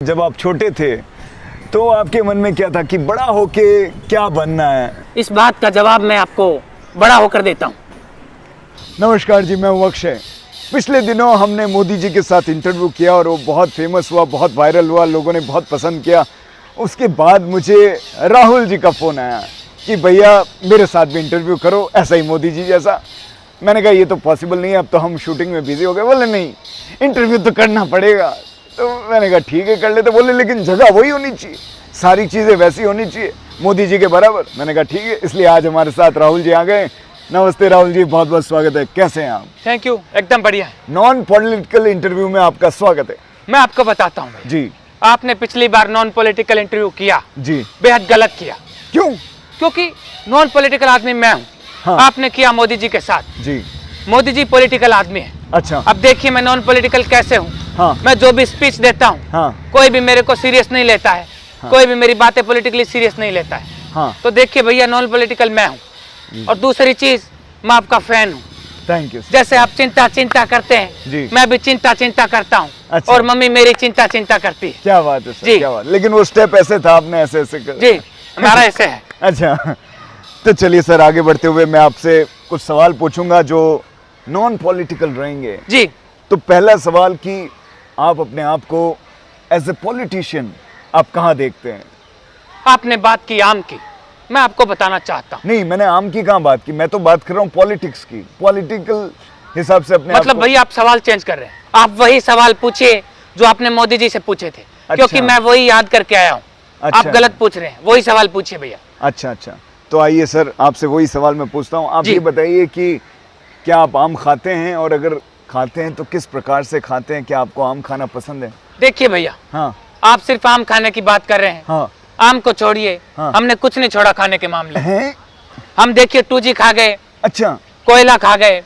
जब आप छोटे थे तो आपके मन में क्या था कि बड़ा होके क्या बनना है? इस बात का जवाब मैं आपको बड़ा होकर देता हूँ। नमस्कार जी, मैं हूं अक्षय। पिछले दिनों हमने मोदी जी के साथ इंटरव्यू किया और वो बहुत फेमस हुआ, बहुत वायरल हुआ, लोगों ने बहुत पसंद किया। उसके बाद मुझे राहुल जी का फ़ोन आया कि भैया मेरे साथ भी इंटरव्यू करो, ऐसा ही मोदी जी जैसा। मैंने कहा ये तो पॉसिबल नहीं है, अब तो हम शूटिंग में बिजी हो गए। बोले नहीं, इंटरव्यू तो करना पड़ेगा। तो मैंने कहा ठीक है कर लेते। बोले लेकिन जगह वही होनी चाहिए, सारी चीज़ें वैसी होनी चाहिए, मोदी जी के बराबर। मैंने कहा ठीक है, इसलिए आज हमारे साथ राहुल जी आ गए। नमस्ते राहुल जी, बहुत बहुत स्वागत है। कैसे हैं आप? थैंक यू, एकदम बढ़िया है। नॉन पॉलिटिकल इंटरव्यू में आपका स्वागत है। मैं आपको बताता हूँ जी आपने पिछली बार नॉन पॉलिटिकल इंटरव्यू किया, जी। बेहद गलत किया। क्यों? क्योंकि नॉन पॉलिटिकल आदमी मैं हूँ। हाँ। आपने किया मोदी जी के साथ। जी। मोदी जी पॉलिटिकल आदमी है। अच्छा। अब देखिए मैं नॉन पॉलिटिकल कैसे हूँ। हाँ। मैं जो भी स्पीच देता हूँ, हाँ। कोई भी मेरे को सीरियस नहीं लेता है। हाँ। कोई भी मेरी बातें पॉलिटिकली सीरियस नहीं लेता है। हाँ। तो देखिए भैया, नॉन पॉलिटिकल मैं हूँ। और दूसरी चीज, मैं आपका फैन हूँ। Thank you. जैसे आप चिंता करते हैं, जी। मैं भी चिंता करता हूँ। अच्छा। और मम्मी मेरी चिंता करती है। क्या बात है सर, जी। क्या बात। लेकिन वो स्टेप ऐसे था, आपने ऐसे ऐसे कर... जी, हमारा ऐसे है। अच्छा, तो चलिए सर, आगे बढ़ते हुए मैं आपसे कुछ सवाल पूछूंगा जो नॉन पॉलिटिकल रहेंगे। जी। तो पहला सवाल कि आप अपने आप को एज ए पॉलिटिशियन आप कहाँ देखते हैं? आपने बात की आम की, मैं आपको बताना चाहता हूँ। नहीं, मैंने आम की कहाँ बात की, मैं तो बात कर रहा हूँ पॉलिटिक्स की। पॉलिटिकल हिसाब से अपने मतलब आप को... भैया आप सवाल चेंज कर रहे हैं। आप वही सवाल पूछिए जो आपने मोदी जी से पूछे थे। क्योंकि मैं वही याद करके आया हूँ। अच्छा। आप गलत पूछ रहे हैं, वही सवाल पूछिए भैया। अच्छा अच्छा, तो आइए सर, आपसे वही सवाल मैं पूछता हूँ। आप जी। ये बताइए कि क्या आप आम खाते हैं, और अगर खाते हैं तो किस प्रकार से खाते हैं? क्या आपको आम खाना पसंद है? देखिए भैया, हाँ आप सिर्फ आम खाने की बात कर रहे हैं। हाँ। आम को छोड़िए, हाँ। हमने कुछ नहीं छोड़ा खाने के मामले में। हैं? हम देखिए 2G खा गए, अच्छा। कोयला खा गए,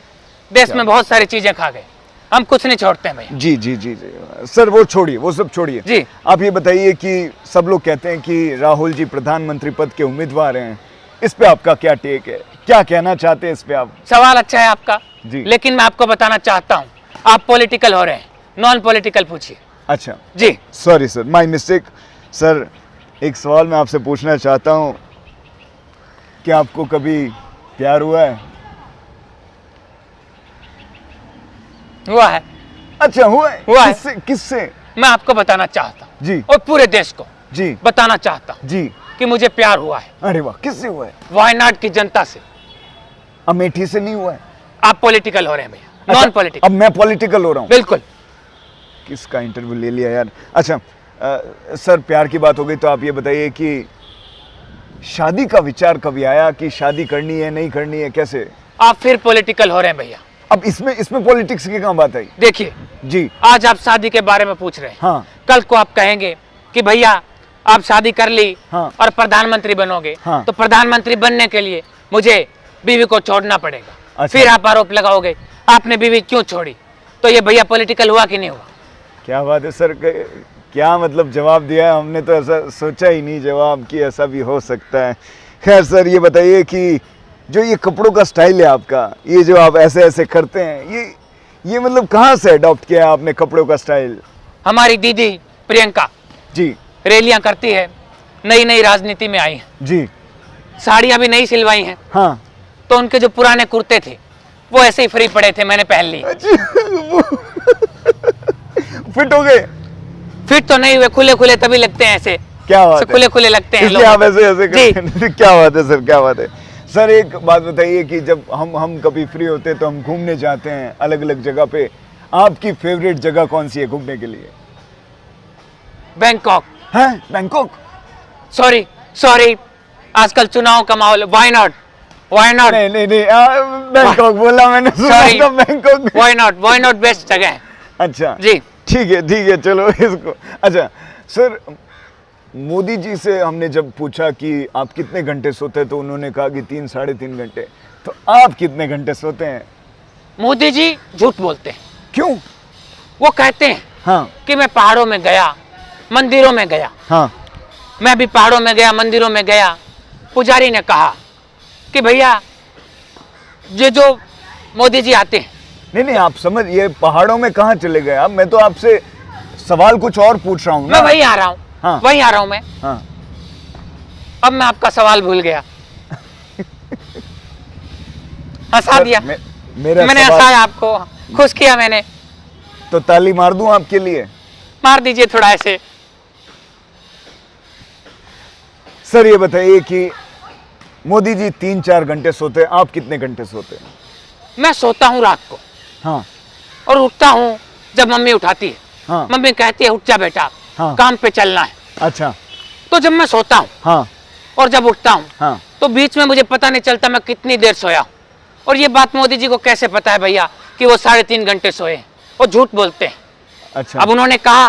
देश क्या? में बहुत सारी चीजें खा गए। हम कुछ नहीं छोड़ते हैं भैया। जी जी जी जी सर, वो छोड़िए, वो सब छोड़िए। जी। आप ये बताइए कि सब लोग कहते हैं कि राहुल जी प्रधानमंत्री पद के उम्मीदवार हैं, इस पे आपका क्या टेक है? क्या कहना चाहते हैं इस पे आप? सवाल अच्छा है आपका जी। लेकिन मैं आपको बताना चाहता हूँ, आप पॉलिटिकल हो रहे हैं, नॉन पॉलिटिकल पूछिए। अच्छा जी। Sorry sir, my mistake. Sir, एक सवाल मैं आपसे पूछना चाहता हूँ कि आपको कभी प्यार हुआ है? हुआ है। अच्छा, हुआ है? हुआ है। किससे? किससे? मैं आपको बताना चाहता हूँ जी और पूरे देश को जी बताना चाहता हूँ जी। कि मुझे प्यार हुआ है। अरे वाह, किससे हुआ है? वायनाड की जनता से। अमेठी से नहीं हुआ है? आप पॉलिटिकल हो रहे हैं भैया, अच्छा, नॉन पॉलिटिकल। अब मैं पॉलिटिकल हो रहा हूँ? बिल्कुल। किसका इंटरव्यू ले लिया यार। अच्छा सर, प्यार की बात हो गई तो आप ये बताइए कि शादी का विचार कभी आया कि शादी करनी है, नहीं करनी है, कैसे? आप फिर पॉलिटिकल हो रहे हैं भैया। अब इसमें पॉलिटिक्स की कहाँ बात आई? देखिए, जी। आज आप शादी के बारे में पूछ रहे हैं। हाँ कल को आप कहेंगे कि भैया आप शादी कर ली हाँ और प्रधानमंत्री बनोगे। हाँ। तो प्रधानमंत्री बनने के लिए मुझे बीवी को छोड़ना पड़ेगा। अच्छा। फिर आप आरोप लगाओगे आपने बीवी क्यों छोड़ी। तो ये भैया पॉलिटिकल हुआ कि नहीं हुआ? क्या बात है सर, क्या मतलब जवाब दिया है। हमने तो ऐसा सोचा ही नहीं जवाब कि ऐसा भी हो सकता है। खैर सर, ये बताइए कि जो ये कपड़ों का स्टाइल है आपका, ये जो आप ऐसे ऐसे करते हैं, ये मतलब कहाँ से अडॉप्ट किया है आपने कपड़ों का स्टाइल? हमारी दीदी प्रियंका जी रैलियां करती है, नई नई राजनीति में आई है, जी। साड़ियां भी नई सिलवाई हैं। हाँ। तो उनके जो पुराने कुर्ते थे वो ऐसे ही फ्री पड़े थे, मैंने पहन लिए। फिट हो गए? फिट तो नहीं हुए, खुले खुले तभी लगते हैं ऐसे। क्या बात है, खुले खुले लगते हैं इसलिए आप लोग। ऐसे ऐसे जी। करते हैं। क्या बात है सर, क्या बात है। सर, एक बात बताइए कि जब हम कभी फ्री होते हैं तो हम घूमने जाते हैं अलग अलग जगह पे। आपकी फेवरेट जगह कौन सी है घूमने के लिए? बैंकॉक। हैं? बैंकॉक? सॉरी, आजकल चुनाव का माहौल। Why not? नहीं नहीं नहीं, बैंकॉक बोला मैंने, सुना Sorry. था बैंकॉक। वाई नॉट बेस्ट जगह है। अच्छा जी। ठीक है, चलो इसको। अच्छा सर, मोदी जी से हमने जब पूछा कि आप कितने घंटे सोते हैं तो उन्होंने कहा कि 3 साढ़े 3 घंटे। तो आप कितने घंटे सोते हैं? मोदी जी झूठ बोलते हैं। क्यों? वो कहते हैं हाँ कि मैं पहाड़ों में गया, मंदिरों में गया। हाँ मैं भी पहाड़ों में गया, मंदिरों में गया। पुजारी ने कहा कि भैया ये जो मोदी जी आते हैं। नहीं, आप समझ, ये पहाड़ों में कहाँ चले गए आप? मैं तो आपसे सवाल कुछ और पूछ रहा हूँ मैं वही आ रहा हूँ। हाँ। वही आ रहा हूँ मैं। हाँ। अब मैं आपका सवाल भूल गया। हंसा दिया। मेरा मैंने सवाल हंसाया आपको, खुश किया मैंने। तो ताली मार दूं आपके लिए? मार दीजिए थोड़ा ऐसे। सर ये बताइए कि मोदी जी 3-4 घंटे सोते हैं, आप कितने घंटे सोते हैं? मैं सोता हूँ रात को हाँ। और उठता हूँ जब मम्मी उठाती है। हाँ। मम्मी कहती है उठ जा बेटा, हाँ। काम पे चलना है। अच्छा। तो जब मैं सोता हूँ हाँ। और जब उठता हूँ हाँ। तो बीच में मुझे पता नहीं चलता मैं कितनी देर सोया हूँ। और ये बात मोदी जी को कैसे पता है भैया कि वो 3.5 घंटे सोए हैं? वो झूठ बोलते हैं। अच्छा। अब उन्होंने कहा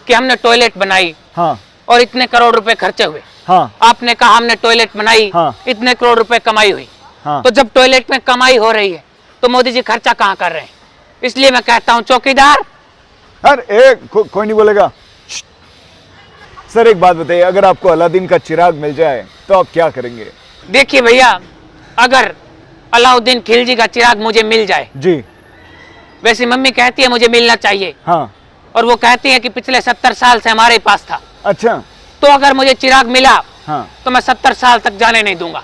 कि हमने टॉयलेट बनाई हाँ। और इतने करोड़ रुपए खर्चे हुए। हाँ। आपने कहा हमने टॉयलेट बनाई, हाँ। इतने करोड़ रुपए कमाई हुई। हाँ। तो जब टॉयलेट में कमाई हो रही है तो मोदी जी खर्चा कहाँ कर रहे हैं? इसलिए मैं कहता हूँ चौकीदार। अरे कोई नहीं बोलेगा। सर एक बात बताइए, अगर आपको अलादीन का चिराग मिल जाए तो आप क्या करेंगे? देखिए भैया, अगर अलाउद्दीन खिलजी का चिराग मुझे मिल जाए, जी। वैसे मम्मी कहती है मुझे मिलना चाहिए। हाँ। और वो कहती है कि पिछले 70 साल से हमारे पास था। अच्छा। तो अगर मुझे चिराग मिला हाँ। तो मैं 70 साल तक जाने नहीं दूंगा।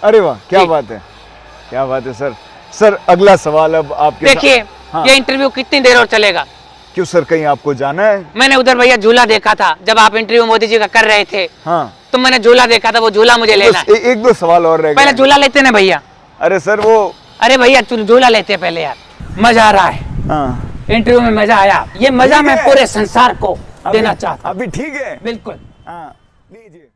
अरे वाह, क्या जी। बात है, क्या बात है सर। सर अगला सवाल अब आपके देखिए हाँ। ये इंटरव्यू कितनी देर और चलेगा? क्यों सर, कहीं आपको जाना है? मैंने उधर भैया झूला देखा था जब आप इंटरव्यू मोदी जी का कर रहे थे। हाँ। तो मैंने झूला देखा था, वो झूला मुझे लेना है। एक दो सवाल और रह गए। पहले झूला लेते ना भैया। अरे सर वो अरे भैया झूला लेते हैं पहले यार। मजा आ रहा है, हाँ। इंटरव्यू में मजा आया। ये मजा ठीक मैं है। पूरे संसार को देना चाहता हूँ। अभी ठीक है। बिल्कुल। हाँ लीजिए।